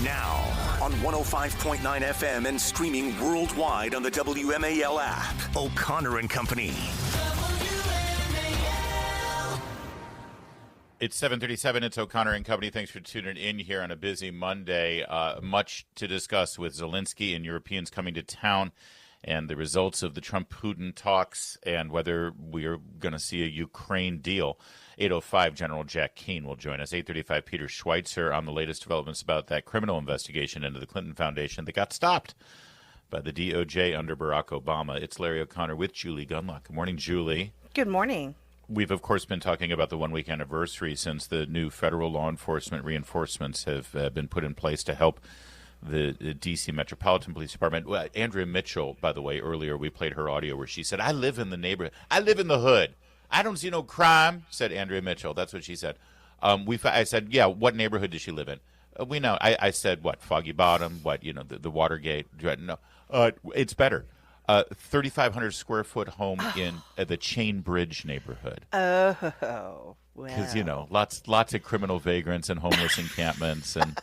Now, on 105.9 FM and streaming worldwide on the WMAL app. O'Connor and Company. It's 7:37. It's O'Connor and Company. Thanks for tuning in here on a busy Monday. Much to discuss with Zelensky and Europeans coming to town and the results of the Trump-Putin talks and whether we are going to see a Ukraine deal. 8:05, General Jack Keane will join us. 8:35, Peter Schweitzer on the latest developments about that criminal investigation into the Clinton Foundation that got stopped by the DOJ under Barack Obama. It's Larry O'Connor with Julie Gunlock. Good morning, Julie. Good morning. We've, of course, been talking about the one-week anniversary since the new federal law enforcement reinforcements have been put in place to help the D.C. Metropolitan Police Department. Well, Andrea Mitchell, by the way, earlier we played her audio where she said, I live in the neighborhood. I live in the hood. I don't see no crime, said Andrea Mitchell. That's what she said. I said, yeah, what neighborhood does she live in? We know. I said, what, Foggy Bottom, the Watergate? No, it's better. 3,500 square foot home in the Chain Bridge neighborhood. Oh, wow. Because, lots of criminal vagrants and homeless encampments and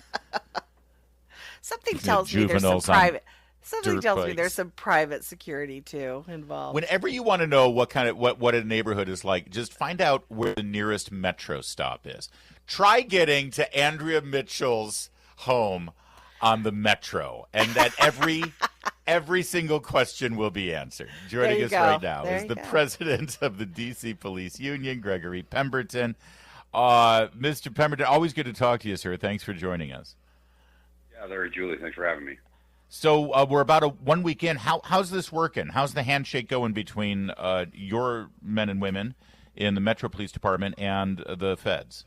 something tells me there's some private. Something tells me there's bikes. some private security too involved. Whenever you want to know what a neighborhood is like, just find out where the nearest metro stop is. Try getting to Andrea Mitchell's home on the metro, and that every single question will be answered. Joining us right now is the president of the D.C. Police Union, Greggory Pemberton. Mr. Pemberton, always good to talk to you, sir. Thanks for joining us. Yeah, Larry, Julie, thanks for having me. So we're about 1 week in. How's this working? How's the handshake going between your men and women in the Metro Police Department and the feds?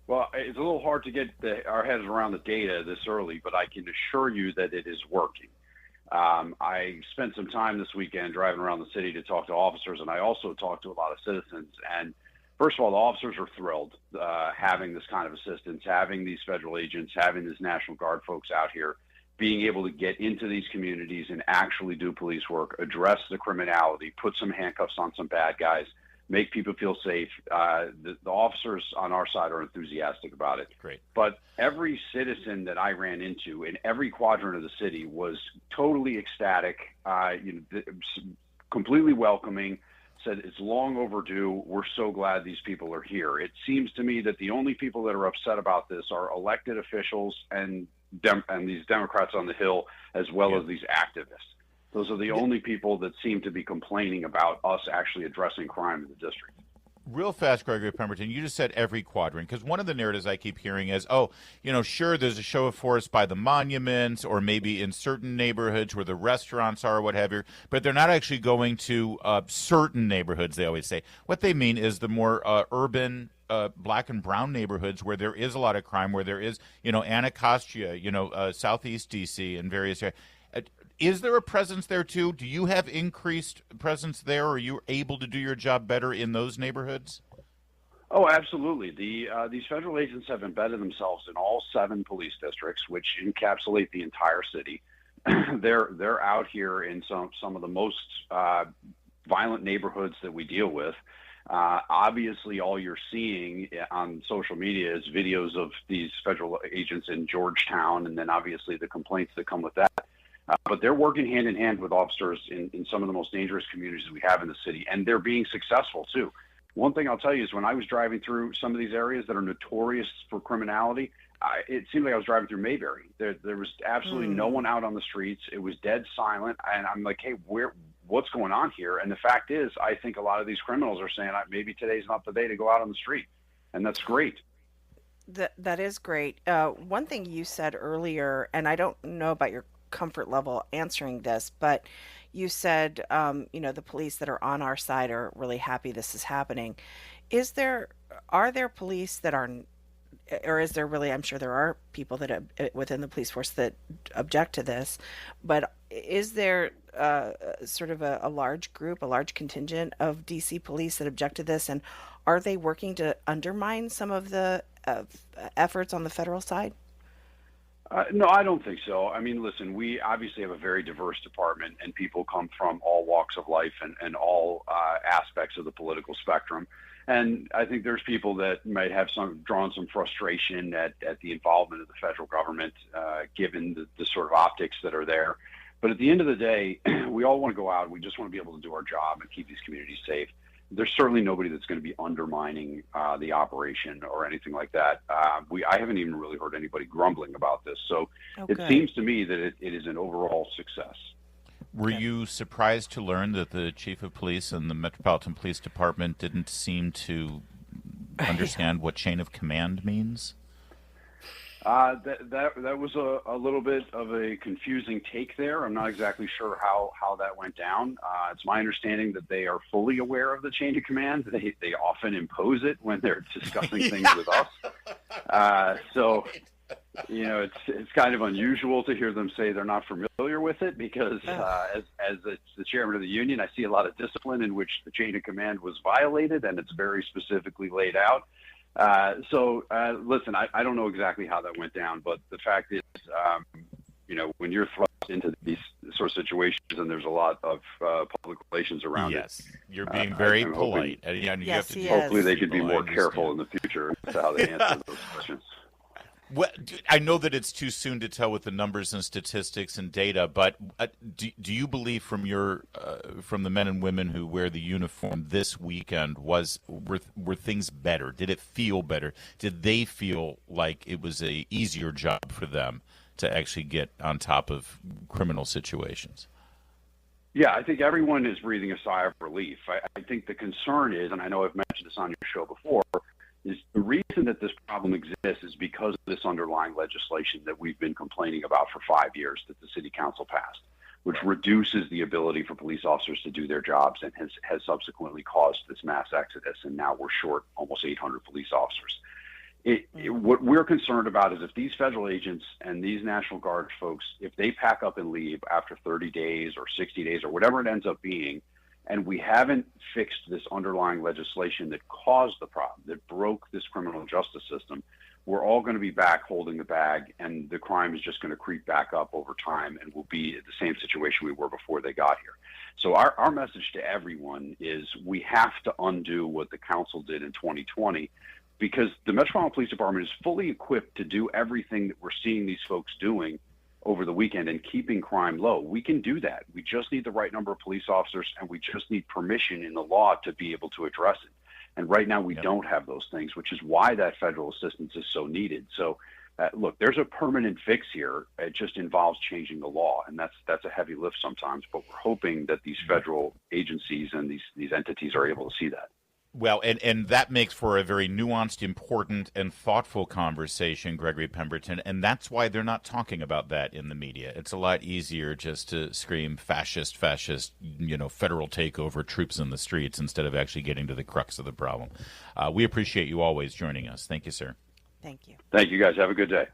Well, it's a little hard to get our heads around the data this early, but I can assure you that it is working. I spent some time this weekend driving around the city to talk to officers, and I also talked to a lot of citizens. And first of all, the officers are thrilled having this kind of assistance, having these federal agents, having these National Guard folks out here, being able to get into these communities and actually do police work, address the criminality, put some handcuffs on some bad guys, make people feel safe. The officers on our side are enthusiastic about it. Great. But every citizen that I ran into in every quadrant of the city was totally ecstatic, completely welcoming, said it's long overdue. We're so glad these people are here. It seems to me that the only people that are upset about this are elected officials and these Democrats on the Hill, as well as these activists. Those are the only people that seem to be complaining about us actually addressing crime in the district. Real fast, Gregory Pemberton, you just said every quadrant, because one of the narratives I keep hearing is, sure, there's a show of force by the monuments or maybe in certain neighborhoods where the restaurants are or what have you, but they're not actually going to certain neighborhoods, they always say. What they mean is the more urban black and brown neighborhoods where there is a lot of crime, where there is, Anacostia, Southeast D.C. and various areas. Is there a presence there, too? Do you have increased presence there? Or are you able to do your job better in those neighborhoods? Oh, absolutely. These federal agents have embedded themselves in all 7 police districts, which encapsulate the entire city. They're out here in some of the most violent neighborhoods that we deal with. Obviously, all you're seeing on social media is videos of these federal agents in Georgetown, and then obviously the complaints that come with that. But they're working hand in hand with officers in some of the most dangerous communities we have in the city, and they're being successful, too. One thing I'll tell you is when I was driving through some of these areas that are notorious for criminality, it seemed like I was driving through Mayberry. There was absolutely no one out on the streets. It was dead silent, and I'm like, hey, what's going on here? And the fact is, I think a lot of these criminals are saying maybe today's not the day to go out on the street, and that's great. That is great. One thing you said earlier, and I don't know about your comfort level answering this, but you said, the police that are on our side are really happy this is happening. Are there police that are, or is there really, I'm sure there are people that within the police force that object to this, but is there sort of a large group, a large contingent of DC police that object to this, and are they working to undermine some of the efforts on the federal side? No, I don't think so. I mean, listen, we obviously have a very diverse department, and people come from all walks of life and all aspects of the political spectrum. And I think there's people that might have drawn some frustration at the involvement of the federal government, given the sort of optics that are there. But at the end of the day, we all want to go out. We just want to be able to do our job and keep these communities safe. There's certainly nobody that's going to be undermining the operation or anything like that. I haven't even really heard anybody grumbling about this. So it seems to me that it is an overall success. Were you surprised to learn that the chief of police and the Metropolitan Police Department didn't seem to understand what chain of command means? That was a little bit of a confusing take there. I'm not exactly sure how that went down. It's my understanding that they are fully aware of the chain of command. They often impose it when they're discussing things with us. So, you know, it's kind of unusual to hear them say they're not familiar with it, because as the chairman of the union, I see a lot of discipline in which the chain of command was violated, and it's very specifically laid out. Listen, I don't know exactly how that went down, but the fact is, you know, when you're thrust into these sort of situations and there's a lot of public relations around it. You're being very polite. Hopefully they could be more careful in the future as to how they answer those questions. Well, I know that it's too soon to tell with the numbers and statistics and data, but do you believe from the men and women who wear the uniform this weekend were things better? Did it feel better? Did they feel like it was a easier job for them to actually get on top of criminal situations? Yeah, I think everyone is breathing a sigh of relief. I think the concern is, and I know I've mentioned this on your show before, is the reason that this problem exists is because of this underlying legislation that we've been complaining about for 5 years that the city council passed, which reduces the ability for police officers to do their jobs and has subsequently caused this mass exodus. And now we're short almost 800 police officers. What we're concerned about is if these federal agents and these National Guard folks, if they pack up and leave after 30 days or 60 days or whatever it ends up being, and we haven't fixed this underlying legislation that caused the problem, that broke this criminal justice system, we're all going to be back holding the bag, and the crime is just going to creep back up over time, and we'll be at the same situation we were before they got here. So our message to everyone is we have to undo what the council did in 2020, because the Metropolitan Police Department is fully equipped to do everything that we're seeing these folks doing over the weekend and keeping crime low. We can do that. We just need the right number of police officers, and we just need permission in the law to be able to address it. And right now we don't have those things, which is why that federal assistance is so needed. So look, there's a permanent fix here. It just involves changing the law, and that's a heavy lift sometimes, but we're hoping that these federal agencies and these entities are able to see that. Well, and that makes for a very nuanced, important, and thoughtful conversation, Greggory Pemberton, and that's why they're not talking about that in the media. It's a lot easier just to scream fascist, federal takeover, troops in the streets, instead of actually getting to the crux of the problem. We appreciate you always joining us. Thank you, sir. Thank you. Thank you, guys. Have a good day.